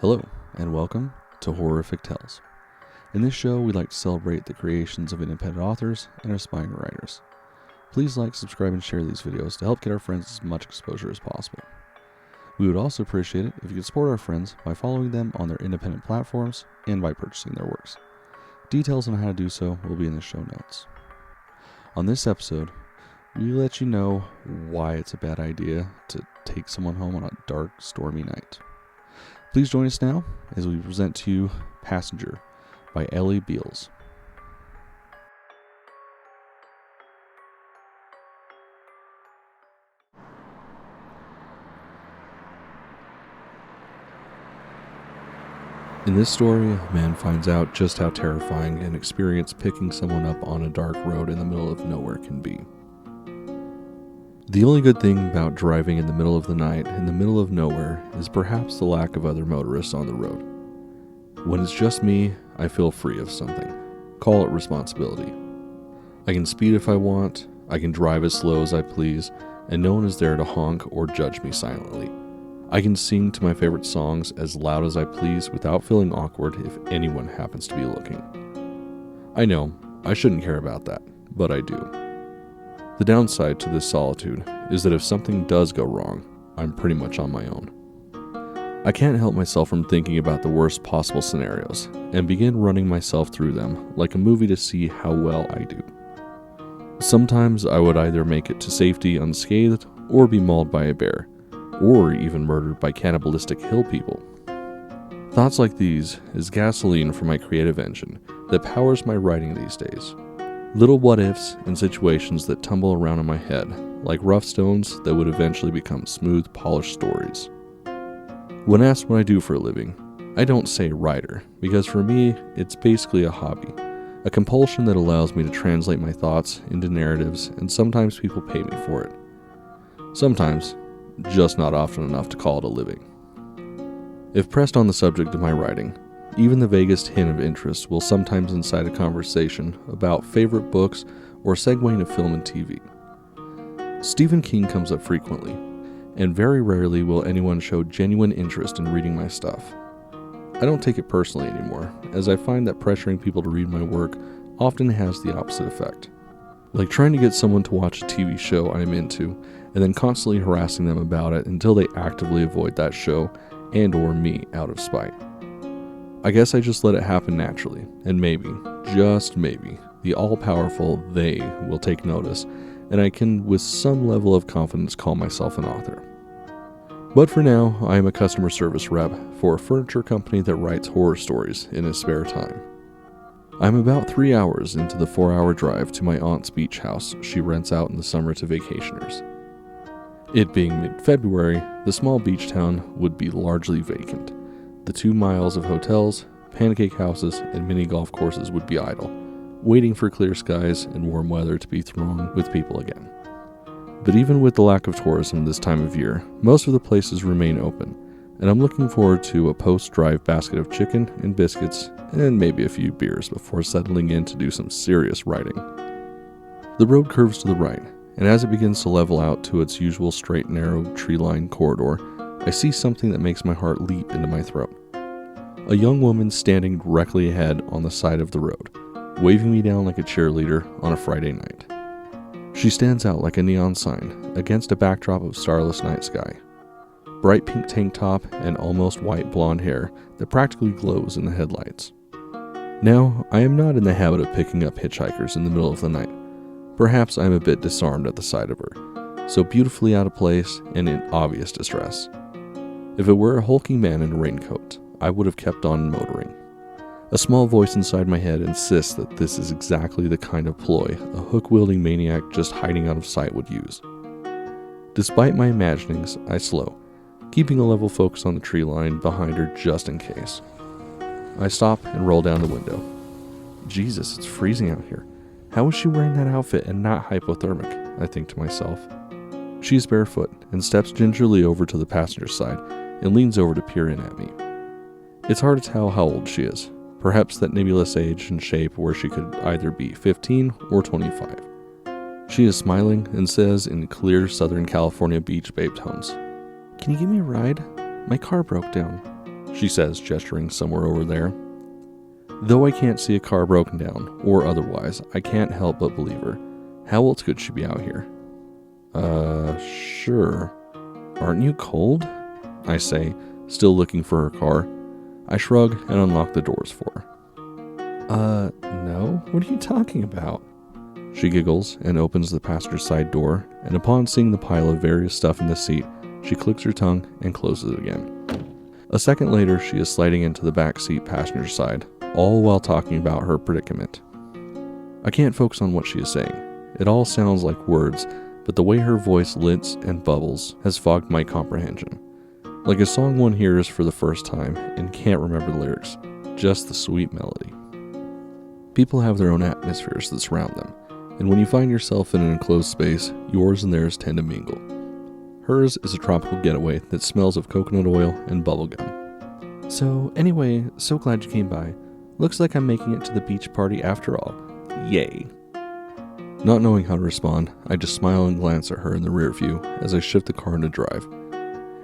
Hello, and welcome to HORRORific Tales. In this show, we like to celebrate the creations of independent authors and aspiring writers. Please like, subscribe, and share these videos to help get our friends as much exposure as possible. We would also appreciate it if you could support our friends by following them on their independent platforms and by purchasing their works. Details on how to do so will be in the show notes. On this episode, we let you know why it's a bad idea to take someone home on a dark, stormy night. Please join us now as we present to you Passenger by Eli Beals. In this story, a man finds out just how terrifying an experience picking someone up on a dark road in the middle of nowhere can be. The only good thing about driving in the middle of the night in the middle of nowhere is perhaps the lack of other motorists on the road. When it's just me, I feel free of something. Call it responsibility. I can speed if I want, I can drive as slow as I please, and no one is there to honk or judge me silently. I can sing to my favorite songs as loud as I please without feeling awkward if anyone happens to be looking. I know, I shouldn't care about that, but I do. The downside to this solitude is that if something does go wrong, I'm pretty much on my own. I can't help myself from thinking about the worst possible scenarios and begin running myself through them like a movie to see how well I do. Sometimes I would either make it to safety unscathed or be mauled by a bear, or even murdered by cannibalistic hill people. Thoughts like these is gasoline for my creative engine that powers my writing these days. Little what-ifs and situations that tumble around in my head, like rough stones that would eventually become smooth, polished stories. When asked what I do for a living, I don't say writer, because for me, it's basically a hobby, a compulsion that allows me to translate my thoughts into narratives, and sometimes people pay me for it. Sometimes, just not often enough to call it a living. If pressed on the subject of my writing, even the vaguest hint of interest will sometimes incite a conversation about favorite books or segue into film and TV. Stephen King comes up frequently, and very rarely will anyone show genuine interest in reading my stuff. I don't take it personally anymore, as I find that pressuring people to read my work often has the opposite effect. Like trying to get someone to watch a TV show I'm into, and then constantly harassing them about it until they actively avoid that show and or me out of spite. I guess I just let it happen naturally, and maybe, just maybe, the all-powerful they will take notice, and I can with some level of confidence call myself an author. But for now, I am a customer service rep for a furniture company that writes horror stories in his spare time. I'm about 3 hours into the 4-hour drive to my aunt's beach house she rents out in the summer to vacationers. It being mid-February, the small beach town would be largely vacant. The 2 miles of hotels, pancake houses, and mini golf courses would be idle, waiting for clear skies and warm weather to be thronged with people again. But even with the lack of tourism this time of year, most of the places remain open, and I'm looking forward to a post-drive basket of chicken and biscuits and maybe a few beers before settling in to do some serious writing. The road curves to the right, and as it begins to level out to its usual straight, narrow, tree-lined corridor, I see something that makes my heart leap into my throat. A young woman standing directly ahead on the side of the road, waving me down like a cheerleader on a Friday night. She stands out like a neon sign against a backdrop of starless night sky. Bright pink tank top and almost white blonde hair that practically glows in the headlights. Now, I am not in the habit of picking up hitchhikers in the middle of the night. Perhaps I am a bit disarmed at the sight of her, so beautifully out of place and in obvious distress. If it were a hulking man in a raincoat, I would have kept on motoring. A small voice inside my head insists that this is exactly the kind of ploy a hook-wielding maniac just hiding out of sight would use. Despite my imaginings, I slow, keeping a level focus on the tree line behind her just in case. I stop and roll down the window. Jesus, it's freezing out here. How is she wearing that outfit and not hypothermic? I think to myself. She's barefoot and steps gingerly over to the passenger side and leans over to peer in at me. It's hard to tell how old she is, perhaps that nebulous age and shape where she could either be 15 or 25. She is smiling and says in clear Southern California beach babe tones, "Can you give me a ride? My car broke down." she says, gesturing somewhere over there. Though I can't see a car broken down, or otherwise, I can't help but believe her. How else could she be out here? Sure. Aren't you cold? I say, still looking for her car. I shrug and unlock the doors for her. No? What are you talking about? She giggles and opens the passenger side door, and upon seeing the pile of various stuff in the seat, she clicks her tongue and closes it again. A second later, she is sliding into the back seat passenger side, all while talking about her predicament. I can't focus on what she is saying. It all sounds like words, but the way her voice lilts and bubbles has fogged my comprehension. Like a song one hears for the first time and can't remember the lyrics, just the sweet melody. People have their own atmospheres that surround them, and when you find yourself in an enclosed space, yours and theirs tend to mingle. Hers is a tropical getaway that smells of coconut oil and bubblegum. So anyway, so glad you came by. Looks like I'm making it to the beach party after all. Yay. Not knowing how to respond, I just smile and glance at her in the rear view as I shift the car into drive.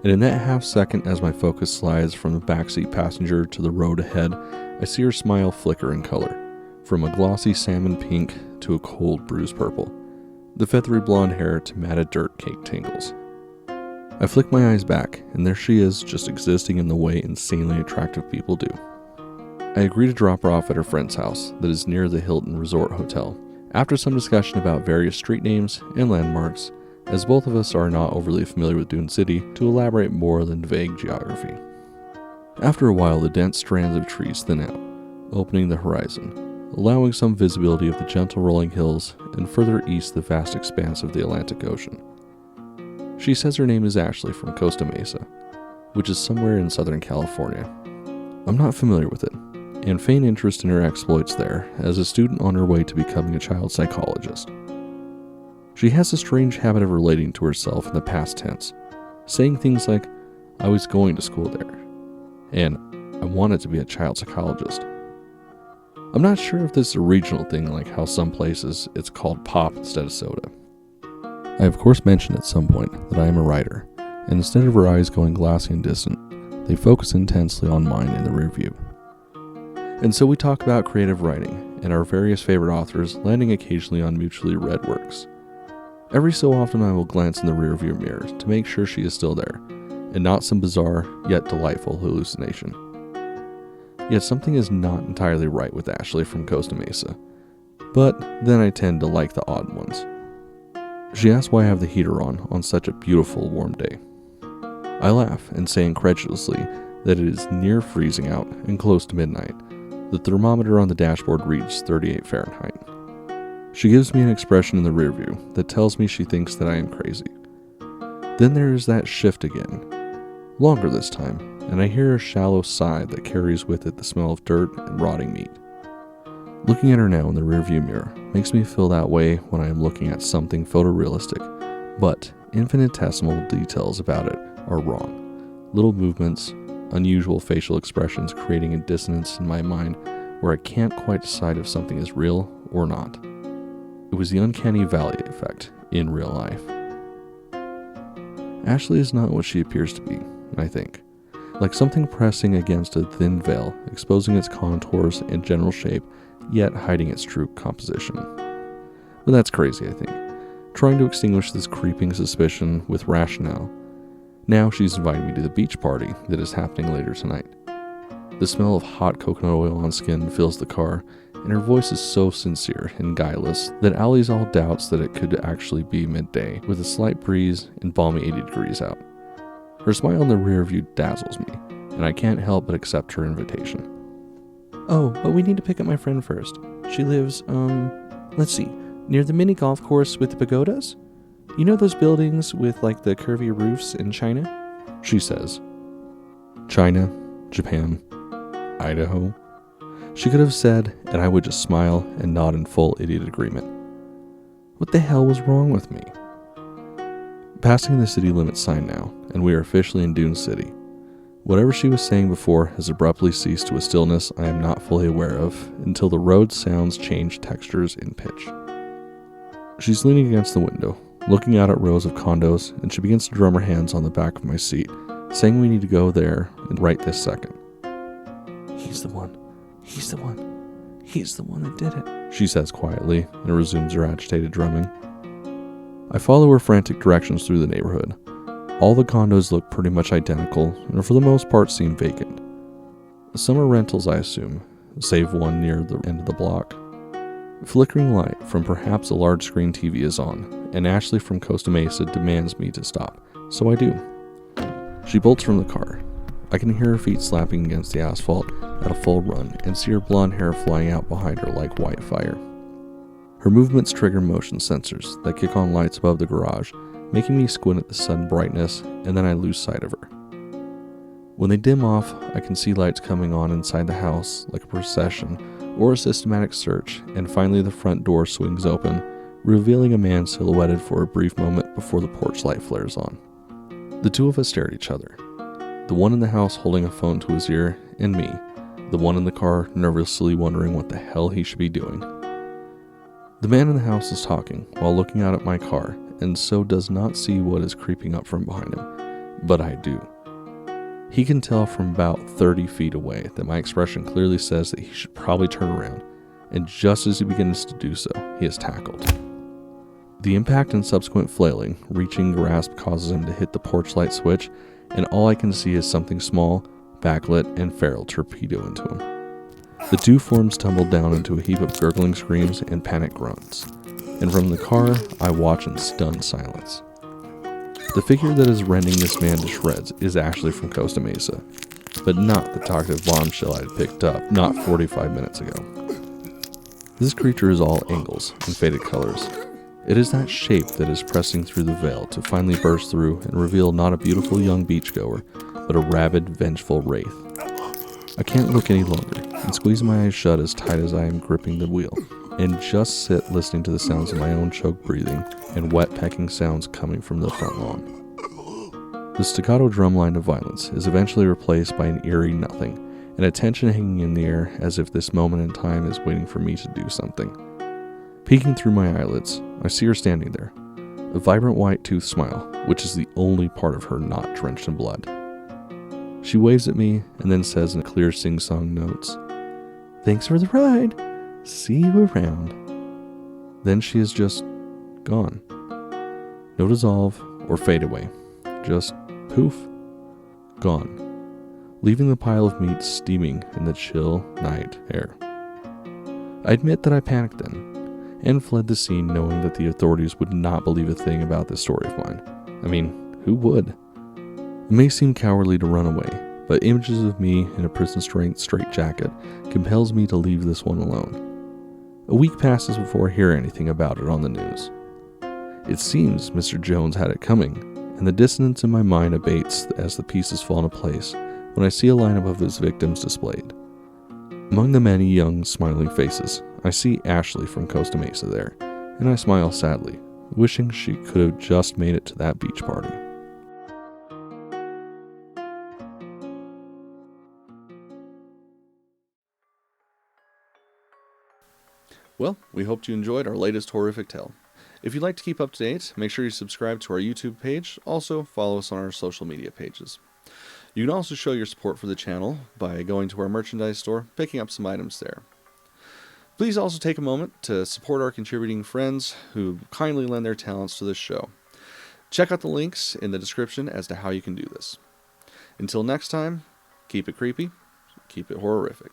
And in that half second as my focus slides from the backseat passenger to the road ahead, I see her smile flicker in color, from a glossy salmon pink to a cold bruised purple, the feathery blonde hair to matted dirt cake tingles. I flick my eyes back, and there she is, just existing in the way insanely attractive people do. I agree to drop her off at her friend's house that is near the Hilton Resort Hotel, after some discussion about various street names and landmarks, as both of us are not overly familiar with Dune City to elaborate more than vague geography. After a while, the dense strands of trees thin out, opening the horizon, allowing some visibility of the gentle rolling hills and further east the vast expanse of the Atlantic Ocean. She says her name is Ashley from Costa Mesa, which is somewhere in Southern California. I'm not familiar with it, and feign interest in her exploits there as a student on her way to becoming a child psychologist. She has a strange habit of relating to herself in the past tense, saying things like, I was going to school there, and I wanted to be a child psychologist. I'm not sure if this is a regional thing like how some places it's called pop instead of soda. I of course mentioned at some point that I am a writer, and instead of her eyes going glassy and distant, they focus intensely on mine in the rear view. And so we talk about creative writing, and our various favorite authors landing occasionally on mutually read works. Every so often I will glance in the rear view mirror to make sure she is still there, and not some bizarre yet delightful hallucination. Yet something is not entirely right with Ashley from Costa Mesa, but then I tend to like the odd ones. She asks why I have the heater on such a beautiful warm day. I laugh and say incredulously that it is near freezing out and close to midnight. The thermometer on the dashboard reads 38 Fahrenheit. She gives me an expression in the rear view that tells me she thinks that I am crazy. Then there is that shift again, longer this time, and I hear a shallow sigh that carries with it the smell of dirt and rotting meat. Looking at her now in the rearview mirror makes me feel that way when I am looking at something photorealistic, but infinitesimal details about it are wrong. Little movements, unusual facial expressions creating a dissonance in my mind where I can't quite decide if something is real or not. It was the uncanny valley effect in real life. Ashley is not what she appears to be, I think. Like something pressing against a thin veil, exposing its contours and general shape, yet hiding its true composition. But that's crazy, I think. Trying to extinguish this creeping suspicion with rationale. Now she's inviting me to the beach party that is happening later tonight. The smell of hot coconut oil on skin fills the car, and her voice is so sincere and guileless that allies all doubts that it could actually be midday with a slight breeze and balmy 80 degrees out. Her smile in the rear view dazzles me, and I can't help but accept her invitation. Oh, but we need to pick up my friend first. She lives, let's see, near the mini golf course with the pagodas? You know those buildings with like the curvy roofs in China? She says. China, Japan, Idaho. She could have said, and I would just smile and nod in full idiot agreement. What the hell was wrong with me? Passing the city limit sign now, and we are officially in Dune City. Whatever she was saying before has abruptly ceased to a stillness I am not fully aware of until the road sounds change textures in pitch. She's leaning against the window, looking out at rows of condos, and she begins to drum her hands on the back of my seat, saying we need to go there right this second. He's the one. He's the one. He's the one that did it, she says quietly and resumes her agitated drumming. I follow her frantic directions through the neighborhood. All the condos look pretty much identical and for the most part seem vacant. Some are rentals, I assume, save one near the end of the block. A flickering light from perhaps a large screen TV is on, and Ashley from Costa Mesa demands me to stop, so I do. She bolts from the car. I can hear her feet slapping against the asphalt at a full run and see her blonde hair flying out behind her like white fire. Her movements trigger motion sensors that kick on lights above the garage, making me squint at the sudden brightness, and then I lose sight of her. When they dim off, I can see lights coming on inside the house like a procession or a systematic search, and finally the front door swings open, revealing a man silhouetted for a brief moment before the porch light flares on. The two of us stare at each other, the one in the house holding a phone to his ear, and me, the one in the car nervously wondering what the hell he should be doing. The man in the house is talking while looking out at my car, and so does not see what is creeping up from behind him, but I do. He can tell from about 30 feet away that my expression clearly says that he should probably turn around, and just as he begins to do so, he is tackled. The impact and subsequent flailing, reaching grasp causes him to hit the porch light switch, and all I can see is something small, backlit, and feral torpedo into him. The two forms tumble down into a heap of gurgling screams and panic grunts, and from the car, I watch in stunned silence. The figure that is rending this man to shreds is Ashley from Costa Mesa, but not the talkative bombshell I had picked up not 45 minutes ago. This creature is all angles and faded colors. It is that shape that is pressing through the veil to finally burst through and reveal not a beautiful young beachgoer, but a rabid, vengeful wraith. I can't look any longer and squeeze my eyes shut as tight as I am gripping the wheel, and just sit listening to the sounds of my own choked breathing and wet pecking sounds coming from the front lawn. The staccato drumline of violence is eventually replaced by an eerie nothing, and a tension hanging in the air as if this moment in time is waiting for me to do something. Peeking through my eyelids, I see her standing there, a vibrant white toothed smile, which is the only part of her not drenched in blood. She waves at me and then says in clear sing-song notes, "Thanks for the ride. See you around." Then she is just gone. No dissolve or fade away. Just poof. Gone. Leaving the pile of meat steaming in the chill night air. I admit that I panicked then, and fled the scene knowing that the authorities would not believe a thing about this story of mine. I mean, who would? It may seem cowardly to run away, but images of me in a prison-strength straitjacket compels me to leave this one alone. A week passes before I hear anything about it on the news. It seems Mr. Jones had it coming, and the dissonance in my mind abates as the pieces fall into place when I see a lineup of his victims displayed. Among the many young, smiling faces, I see Ashley from Costa Mesa there, and I smile sadly, wishing she could have just made it to that beach party. Well, we hope you enjoyed our latest horrific tale. If you'd like to keep up to date, make sure you subscribe to our YouTube page. Also, follow us on our social media pages. You can also show your support for the channel by going to our merchandise store, picking up some items there. Please also take a moment to support our contributing friends who kindly lend their talents to this show. Check out the links in the description as to how you can do this. Until next time, keep it creepy, keep it horrific.